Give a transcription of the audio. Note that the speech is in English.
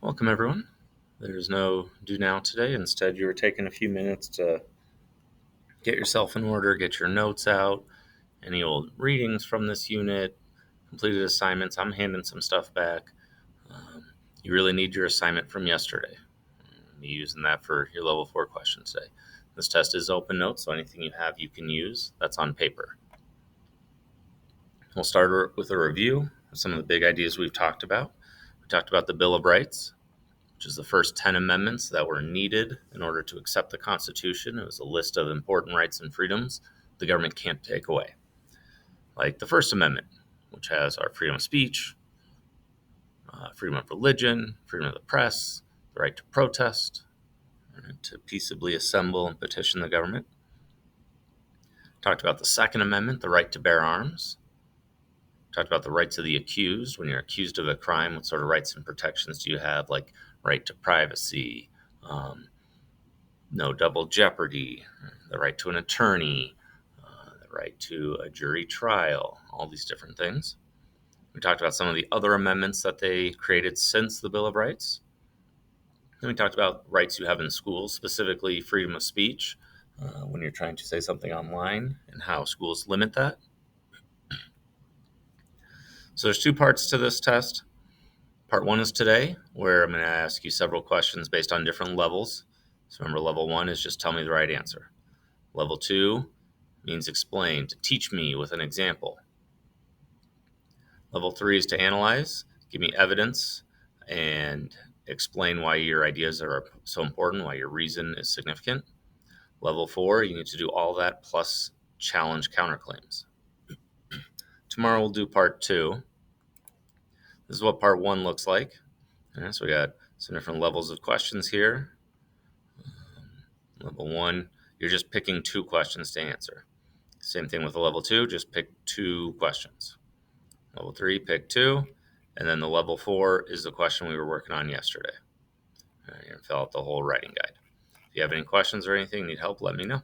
Welcome, everyone. There's no due now today. Instead, you were taking a few minutes to get yourself in order, get your notes out, any old readings from this unit, completed assignments. I'm handing some stuff back. You really need your assignment from yesterday. You're using that for your level 4 questions today. This test is open notes, so anything you have you can use. That's on paper. We'll start with a review of some of the big ideas we've talked about. We talked about the Bill of Rights, which is the first 10 amendments that were needed in order to accept the Constitution. It was a list of important rights and freedoms the government can't take away. Like the First Amendment, which has our freedom of speech, freedom of religion, freedom of the press, the right to protest, to peaceably assemble and petition the government. Talked about the Second Amendment, the right to bear arms. Talked about the rights of the accused. When you're accused of a crime, what sort of rights and protections do you have, like right to privacy, no double jeopardy, the right to an attorney, the right to a jury trial, all these different things. We talked about some of the other amendments that they created since the Bill of Rights. Then we talked about rights you have in schools, specifically freedom of speech, when you're trying to say something online and how schools limit that. So there's two parts to this test. Part 1 is today, where I'm going to ask you several questions based on different levels. So remember, level 1 is just tell me the right answer. Level 2 means explain, to teach me with an example. Level 3 is to analyze, give me evidence, and explain why your ideas are so important, why your reason is significant. Level 4, you need to do all that plus challenge counterclaims. Tomorrow we'll do part 2. This is what part 1 looks like. So we got some different levels of questions here. Level 1, you're just picking 2 questions to answer. Same thing with the level 2, just pick 2 questions. Level 3, pick 2. And then the level 4 is the question we were working on yesterday. You're going to fill out the whole writing guide. If you have any questions or anything, need help, let me know.